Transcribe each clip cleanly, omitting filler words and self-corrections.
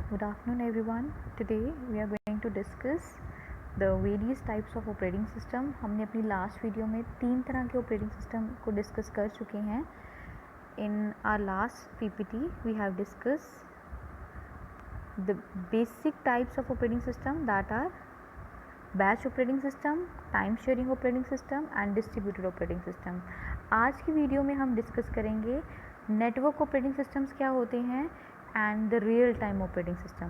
Good afternoon everyone. Today we are going to discuss the various types of operating system. हमने अपनी last video में 3 तरह के operating system को discuss कर चुके हैं. In our last PPT we have discussed the basic types of operating system that are batch operating system, time sharing operating system and distributed operating system. आज की video में हम डिस्कस करेंगे network operating systems क्या होते हैं and the real time operating system.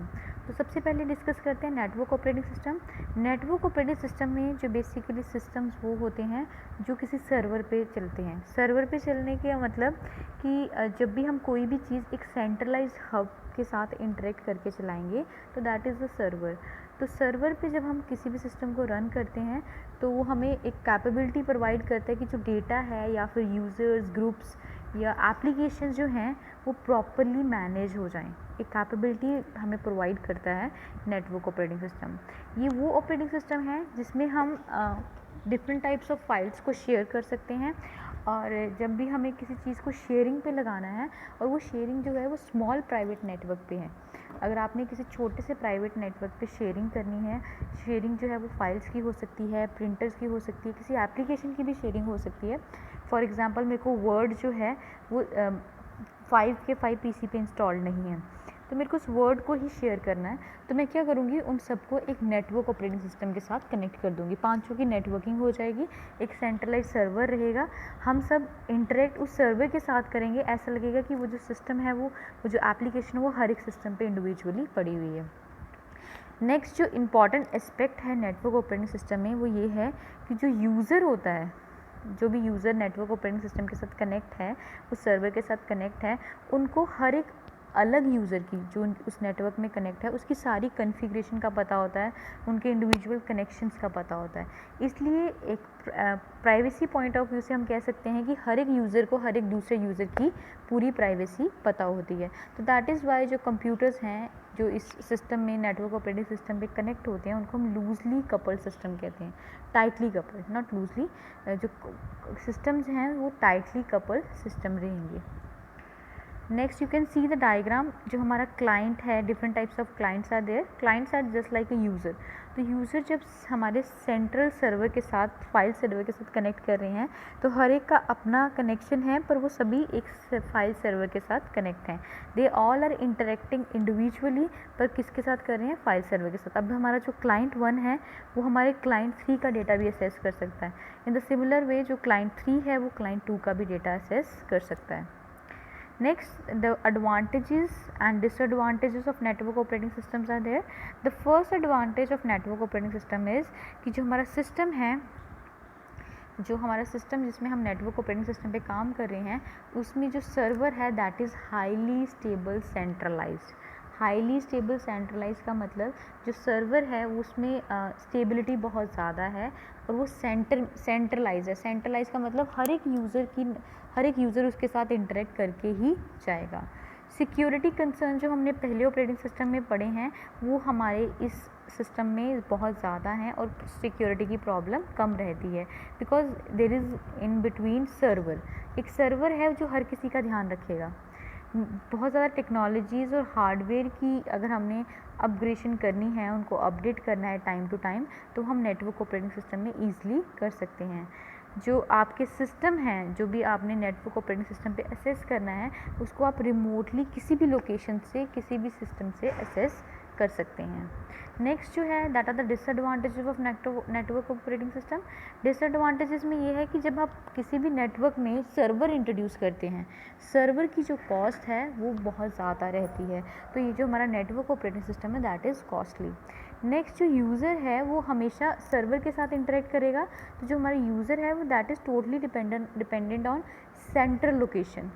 तो सबसे पहले डिस्कस करते हैं network operating system. Network operating system में जो बेसिकली सिस्टम्स वो होते हैं जो किसी सर्वर पे चलते हैं. सर्वर पे चलने का मतलब कि जब भी हम कोई भी चीज़ एक सेंट्रलाइज्ड हब के साथ इंटरेक्ट करके चलाएंगे तो दैट इज़ द सर्वर. तो सर्वर पे जब हम किसी भी सिस्टम को रन करते हैं तो वो हमें एक कैपेबिलिटी प्रोवाइड करता है कि जो डेटा है या फिर यूज़र्स, ग्रुप्स या एप्लीकेशन जो हैं वो प्रॉपरली मैनेज हो जाएं. एक कैपेबिलिटी हमें प्रोवाइड करता है नेटवर्क ऑपरेटिंग सिस्टम. ये वो ऑपरेटिंग सिस्टम है जिसमें हम डिफरेंट टाइप्स ऑफ फाइल्स को शेयर कर सकते हैं. और जब भी हमें किसी चीज़ को शेयरिंग पे लगाना है और वो शेयरिंग जो है वो स्मॉल प्राइवेट नेटवर्क पे है. अगर आपने किसी छोटे से प्राइवेट नेटवर्क पे शेयरिंग करनी है, शेयरिंग जो है वो फाइल्स की हो सकती है, प्रिंटर्स की हो सकती है, किसी एप्लीकेशन की भी शेयरिंग हो सकती है. फॉर एग्ज़ाम्पल मेरे को वर्ड जो है वो 5 के 5 पीसी पे इंस्टॉल्ड नहीं है तो मेरे को उस वर्ड को ही शेयर करना है. तो मैं क्या करूँगी, उन सबको एक नेटवर्क ऑपरेटिंग सिस्टम के साथ कनेक्ट कर दूँगी. पांचों की नेटवर्किंग हो जाएगी, एक सेंट्रलाइज सर्वर रहेगा, हम सब इंटरेक्ट उस सर्वर के साथ करेंगे. ऐसा लगेगा कि वो जो सिस्टम है वो जो एप्लीकेशन है वो हर एक सिस्टम पे इंडिविजुअली पड़ी हुई है. नेक्स्ट जो इम्पॉर्टेंट एस्पेक्ट है नेटवर्क ऑपरेटिंग सिस्टम में वो ये है कि जो यूज़र होता है, जो भी यूज़र नेटवर्क ऑपरेटिंग सिस्टम के साथ कनेक्ट है, उस सर्वर के साथ कनेक्ट है, उनको हर एक अलग यूज़र की जो उस नेटवर्क में कनेक्ट है उसकी सारी कॉन्फ़िगरेशन का पता होता है, उनके इंडिविजुअल कनेक्शंस का पता होता है. इसलिए एक प्राइवेसी पॉइंट ऑफ व्यू से हम कह सकते हैं कि हर एक यूज़र को हर एक दूसरे यूज़र की पूरी प्राइवेसी पता होती है. तो दैट इज़ वाई जो कंप्यूटर्स हैं जो इस सिस्टम में नेटवर्क ऑपरेटिंग सिस्टम पे कनेक्ट होते हैं उनको हम लूजली कपल्ड सिस्टम कहते हैं. Tightly coupled, not loosely. जो सिस्टम्स हैं वो टाइटली कपल्ड सिस्टम रहेंगे. Next you can see the diagram. जो हमारा क्लाइंट है, different types of clients are there. Clients are just like a user. तो यूज़र जब हमारे सेंट्रल सर्वर के साथ, फाइल सर्वर के साथ कनेक्ट कर रहे हैं तो हर एक का अपना कनेक्शन है पर वो सभी एक फाइल सर्वर के साथ कनेक्ट हैं. They all are interacting individually, पर किसके साथ कर रहे हैं? फाइल सर्वर के साथ. अब हमारा जो क्लाइंट 1 है वो हमारे क्लाइंट 3 का डेटा भी असेस कर सकता है. इन द सिमिलर वे जो क्लाइंट 3 है वो क्लाइंट 2 का भी डेटा असेस कर सकता है. Next, the advantages and disadvantages of network operating systems are there. The first advantage of network operating system is कि जो हमारा सिस्टम है, जो हमारा सिस्टम जिसमें हम नेटवर्क ऑपरेटिंग सिस्टम पे काम कर रहे हैं उसमें जो सर्वर है that is highly stable centralized. Highly stable centralize का मतलब जो सर्वर है उसमें स्टेबिलिटी बहुत ज़्यादा है और वो सेंट्रलाइज है. सेंट्रलाइज का मतलब हर एक यूज़र उसके साथ इंटरेक्ट करके ही जाएगा. सिक्योरिटी कंसर्न जो हमने पहले ऑपरेटिंग सिस्टम में पढ़े हैं वो हमारे इस सिस्टम में बहुत ज़्यादा हैं और सिक्योरिटी की प्रॉब्लम कम रहती है because there is in between server. एक सर्वर है जो हर किसी का ध्यान रखेगा. बहुत ज़्यादा टेक्नोलॉजीज़ और हार्डवेयर की अगर हमने अपग्रेडेशन करनी है, उनको अपडेट करना है टाइम टू टाइम, तो हम नेटवर्क ऑपरेटिंग सिस्टम में ईजिली कर सकते हैं. जो आपके सिस्टम हैं, जो भी आपने नेटवर्क ऑपरेटिंग सिस्टम पे असेस करना है उसको आप रिमोटली किसी भी लोकेशन से, किसी भी सिस्टम से असेस कर सकते हैं. नेक्स्ट जो है that are the disadvantages of network operating system. Disadvantages में ये है कि जब आप किसी भी नेटवर्क में सर्वर इंट्रोड्यूस करते हैं, सर्वर की जो कॉस्ट है वो बहुत ज़्यादा रहती है. तो ये जो हमारा नेटवर्क ऑपरेटिंग सिस्टम है दैट इज़ कॉस्टली. नेक्स्ट जो यूज़र है वो हमेशा सर्वर के साथ इंटरेक्ट करेगा. तो जो हमारा यूज़र है वो that is totally dependent on central location.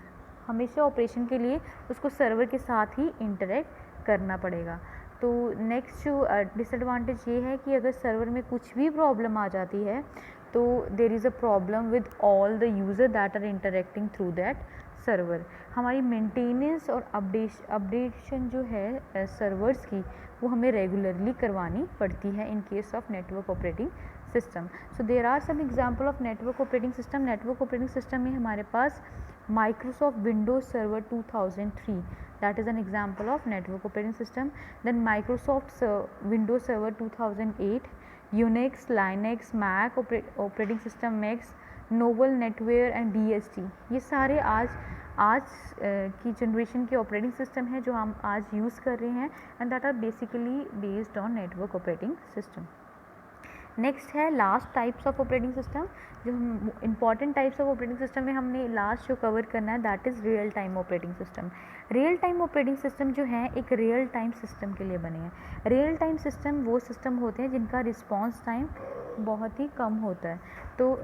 हमेशा ऑपरेशन के लिए उसको सर्वर के साथ ही इंटरेक्ट करना पड़ेगा. तो नेक्स्ट जो डिसएडवांटेज ये है कि अगर सर्वर में कुछ भी प्रॉब्लम आ जाती है तो there is a problem with all the user that are interacting through that server. हमारी मेंटेनेंस और अपडेशन जो है सर्वर्स की वो हमें रेगुलरली करवानी पड़ती है in case of network operating system. So there are some example of network operating system. Network operating system में हमारे पास Microsoft Windows server 2003 that is an example of network operating system. Then Microsoft Windows Server 2008, Unix, Linux, Mac operating system, Macs, Novel NetWare and DST, ये सारे आज की generation के operating system है जो हम आज यूज़ कर रहे हैं, and that are basically based on network operating system. Next है last types of operating system. जो हम important types of operating system में हमने लास्ट जो कवर करना है that is real time operating system. Real time operating system जो है एक रियल टाइम सिस्टम के लिए बने हैं. रियल टाइम सिस्टम वो सिस्टम होते हैं जिनका रिस्पॉन्स टाइम बहुत ही कम होता है. तो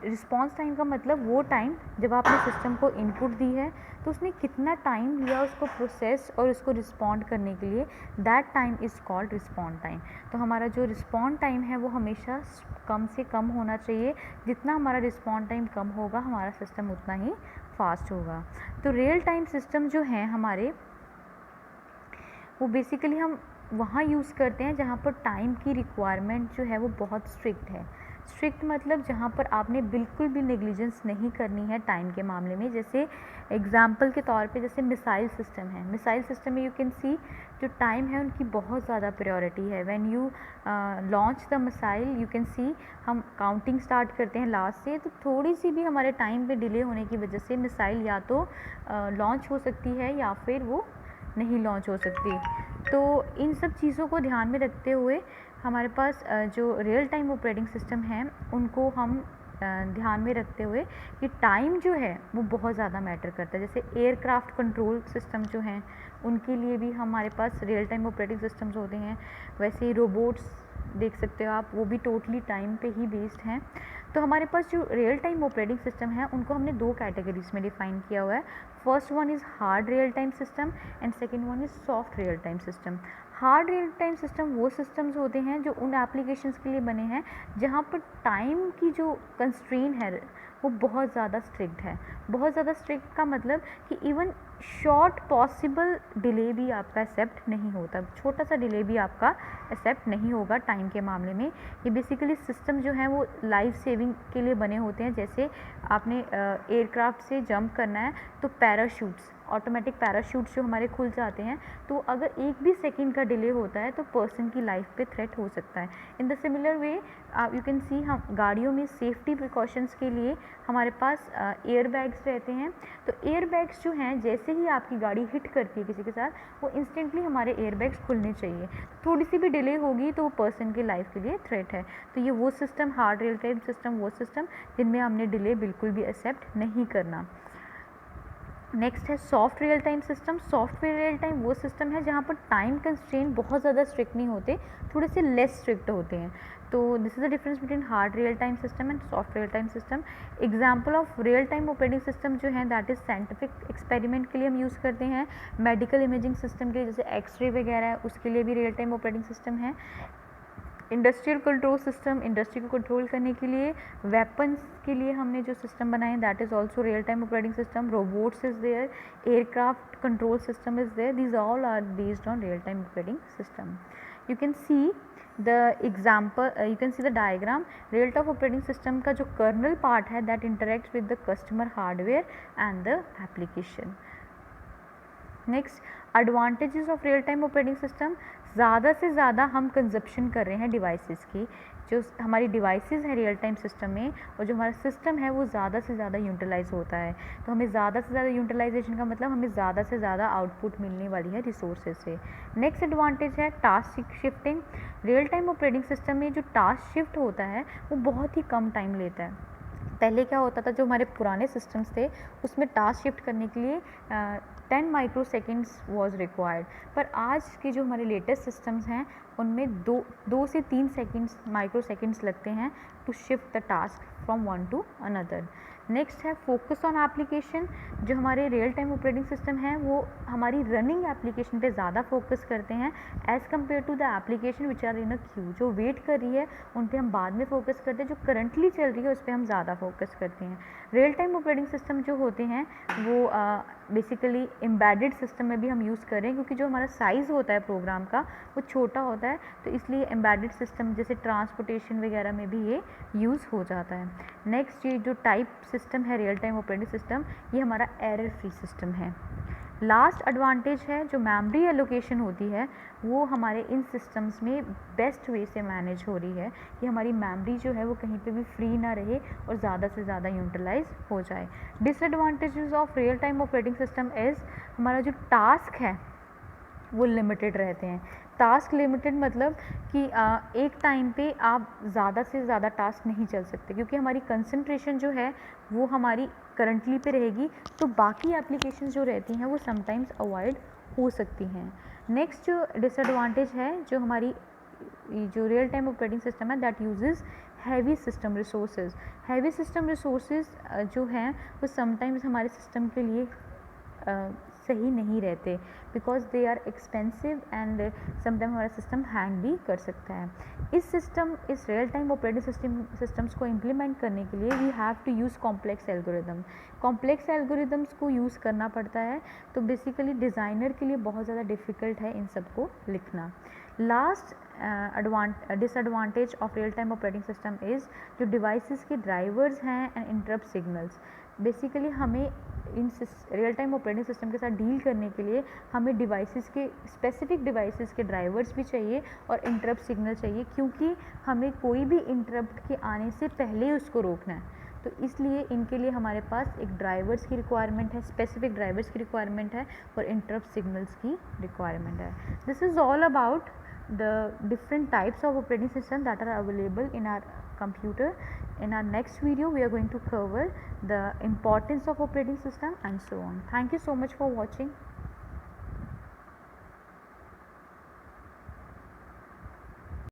रिस्पॉन्स टाइम का मतलब वो टाइम जब आपने सिस्टम को इनपुट दी है तो उसने कितना टाइम लिया उसको प्रोसेस और उसको रिस्पॉन्ड करने के लिए, that time is called respond time. तो हमारा जो रिस्पॉन्ड टाइम है वो हमेशा कम से कम होना चाहिए. जितना हमारा रिस्पॉन्ड टाइम कम होगा हमारा सिस्टम उतना ही फास्ट होगा. तो रियल टाइम सिस्टम जो हैं हमारे वो बेसिकली हम वहाँ यूज़ करते हैं जहाँ पर टाइम की रिक्वायरमेंट जो है वो बहुत स्ट्रिक्ट है. स्ट्रिक्ट मतलब जहाँ पर आपने बिल्कुल भी नेग्लिजेंस नहीं करनी है टाइम के मामले में. जैसे एग्जांपल के तौर पे जैसे मिसाइल सिस्टम है. मिसाइल सिस्टम में यू कैन सी जो टाइम है उनकी बहुत ज़्यादा प्रायोरिटी है. When you launch the missile you can सी हम काउंटिंग स्टार्ट करते हैं लास्ट से, तो थोड़ी सी भी हमारे टाइम पे डिले होने की वजह से मिसाइल या तो लॉन्च हो सकती है या फिर वो नहीं लॉन्च हो सकती. तो इन सब चीज़ों को ध्यान में रखते हुए हमारे पास जो रियल टाइम ऑपरेटिंग सिस्टम है उनको हम ध्यान में रखते हुए कि टाइम जो है वो बहुत ज़्यादा मैटर करता है. जैसे एयरक्राफ्ट कंट्रोल सिस्टम जो हैं उनके लिए भी हमारे पास रियल टाइम ऑपरेटिंग सिस्टम्स होते हैं. वैसे ही रोबोट्स देख सकते हो आप, वो भी टोटली टाइम पे ही बेस्ड हैं. तो हमारे पास जो रियल टाइम ऑपरेटिंग सिस्टम है उनको हमने दो कैटेगरीज में डिफ़ाइन किया हुआ है. First one is hard real time system and second one is soft real time system. Hard real time system वो सिस्टम्स होते हैं जो उन एप्लीकेशंस के लिए बने हैं जहाँ पर टाइम की जो कंस्ट्रेन है वो बहुत ज़्यादा स्ट्रिक्ट है. बहुत ज़्यादा स्ट्रिक्ट का मतलब कि इवन शॉर्ट पॉसिबल डिले भी आपका एक्सेप्ट नहीं होता. छोटा सा डिले भी आपका एक्सेप्ट नहीं होगा टाइम के मामले में. ये बेसिकली सिस्टम जो है वो लाइफ सेविंग के लिए बने होते हैं. जैसे आपने एयरक्राफ्ट से जंप करना है तो पैराशूट्स, ऑटोमेटिक पैराशूट्स जो हमारे खुल जाते हैं, तो अगर एक भी सेकंड का डिले होता है तो पर्सन की लाइफ पे थ्रेट हो सकता है. In the similar way you can सी हम गाड़ियों में सेफ्टी प्रिकॉशंस के लिए हमारे पास एयर बैग्स रहते हैं. तो एयर बैग्स जो हैं जैसे ही आपकी गाड़ी हिट करती है किसी के साथ वो इंस्टेंटली हमारे एयर बैग्स खुलने चाहिए. थोड़ी सी भी डिले होगी तो वो पर्सन की लाइफ के लिए थ्रेट है. तो ये वो system hard real time system वो सिस्टम जिनमें हमने डिले बिल्कुल भी एक्सेप्ट नहीं करना. नेक्स्ट है soft real time system. Soft real time वो सिस्टम है जहाँ पर टाइम कंस्ट्रेंट बहुत ज़्यादा स्ट्रिक्ट नहीं होते, थोड़े से लेस स्ट्रिक्ट होते हैं. तो this is the difference between hard real time system and soft real time system. Example of real time operating system जो है दैट इज़ साइंटिफिक एक्सपेरिमेंट के लिए हम यूज़ करते हैं. मेडिकल इमेजिंग सिस्टम के लिए जैसे एक्सरे वगैरह है उसके लिए भी रियल टाइम ऑपरेटिंग सिस्टम है. इंडस्ट्रियल कंट्रोल सिस्टम, इंडस्ट्री को कंट्रोल करने के लिए, वेपन्स के लिए हमने जो सिस्टम बनाए that is also real time operating system. Robots is there, aircraft control system is there. These all are based on real time operating system. You can see the example, you can see the diagram. Real time operating system का जो kernel part है that interacts with the customer hardware and the application. Next advantages of real time operating system. ज़्यादा से ज़्यादा हम consumption कर रहे हैं डिवाइसेस की. जो हमारी डिवाइसेस हैं रियल टाइम सिस्टम में और जो हमारा सिस्टम है वो ज़्यादा से ज़्यादा यूटिलाइज होता है. तो हमें ज़्यादा से ज़्यादा यूटिलाइजेशन का मतलब हमें ज़्यादा से ज़्यादा आउटपुट मिलने वाली है रिसोर्सेज से. नेक्स्ट एडवांटेज है task shifting. Real time operating system में जो टास्क शिफ्ट होता है वो बहुत ही कम टाइम लेता है. पहले क्या होता था जो हमारे पुराने सिस्टम्स थे उसमें टास्क शिफ्ट करने के लिए 10 माइक्रोसेकेंड्स वॉज रिक्वायर्ड. पर आज के जो हमारे लेटेस्ट सिस्टम्स हैं उनमें दो से 3 सेकेंड्स माइक्रोसेकेंड्स लगते हैं to shift the task from one to another. Next है फोकस ऑन एप्लीकेशन. जो हमारे रियल टाइम ऑपरेटिंग सिस्टम हैं वो हमारी रनिंग एप्लीकेशन पे ज़्यादा फोकस करते हैं as compare to the application which are in a queue. जो वेट कर रही है उन पे हम बाद में फोकस करते हैं, जो करंटली चल रही है उस पर हम ज़्यादा फोकस करते हैं. रियल टाइम ऑपरेटिंग सिस्टम जो होते हैं वो बेसिकली एम्बेडेड सिस्टम में भी हम यूज़ करें क्योंकि जो हमारा साइज़ होता है प्रोग्राम का वो छोटा होता है, तो इसलिए एम्बेडेड सिस्टम जैसे ट्रांसपोर्टेशन वगैरह में भी ये यूज़ हो जाता है. नेक्स्ट ये जो टाइप सिस्टम है रियल टाइम ऑपरेटिंग सिस्टम, ये हमारा एरर फ्री सिस्टम है. लास्ट एडवांटेज है जो मेमोरी एलोकेशन होती है वो हमारे इन सिस्टम्स में बेस्ट वे से मैनेज हो रही है कि हमारी मेमोरी जो है वो कहीं पे भी फ्री ना रहे और ज़्यादा से ज़्यादा यूटिलाइज हो जाए। Disadvantages of real time operating system is हमारा जो टास्क है वो लिमिटेड रहते हैं। टास्क लिमिटेड मतलब कि एक टाइम पे आप ज़्यादा से ज़्यादा टास्क नहीं चल सकते क्योंकि हमारी कंसंट्रेशन जो है वो हमारी करंटली पे रहेगी, तो बाकी एप्लीकेशन जो रहती हैं वो समटाइम्स अवॉइड हो सकती हैं। नेक्स्ट जो डिसएडवांटेज है जो हमारी जो रियल टाइम ऑपरेटिंग सिस्टम है that uses heavy system resources. Heavy system resources जो हैं वो समटाइम्स हमारे सिस्टम के लिए सही नहीं रहते because they are expensive and sometime हमारा सिस्टम हैंग भी कर सकता है। इस रियल टाइम ऑपरेटिंग सिस्टम्स को इम्प्लीमेंट करने के लिए we have to use complex algorithm. Complex algorithms को यूज़ करना पड़ता है, तो बेसिकली डिज़ाइनर के लिए बहुत ज़्यादा डिफ़िकल्ट है इन सब को लिखना। Last disadvantage of real time operating system is जो डिवाइसेस के ड्राइवर्स हैं एंड इंटरप्ट सिग्नल्स। बेसिकली हमें in real time operating system के साथ डील करने के लिए हमें डिवाइसेस के स्पेसिफिक डिवाइसेस के ड्राइवर्स भी चाहिए और इंटरप्ट सिग्नल चाहिए, क्योंकि हमें कोई भी इंटरप्ट के आने से पहले उसको रोकना है। तो इसलिए इनके लिए हमारे पास एक ड्राइवर्स की रिक्वायरमेंट है, स्पेसिफिक ड्राइवर्स की रिक्वायरमेंट है और इंटरप्ट सिग्नल्स की रिक्वायरमेंट है। This is all about the different types of operating system that are available in our computer. In our next video we are going to cover the importance of operating system and so on. Thank you so much for watching.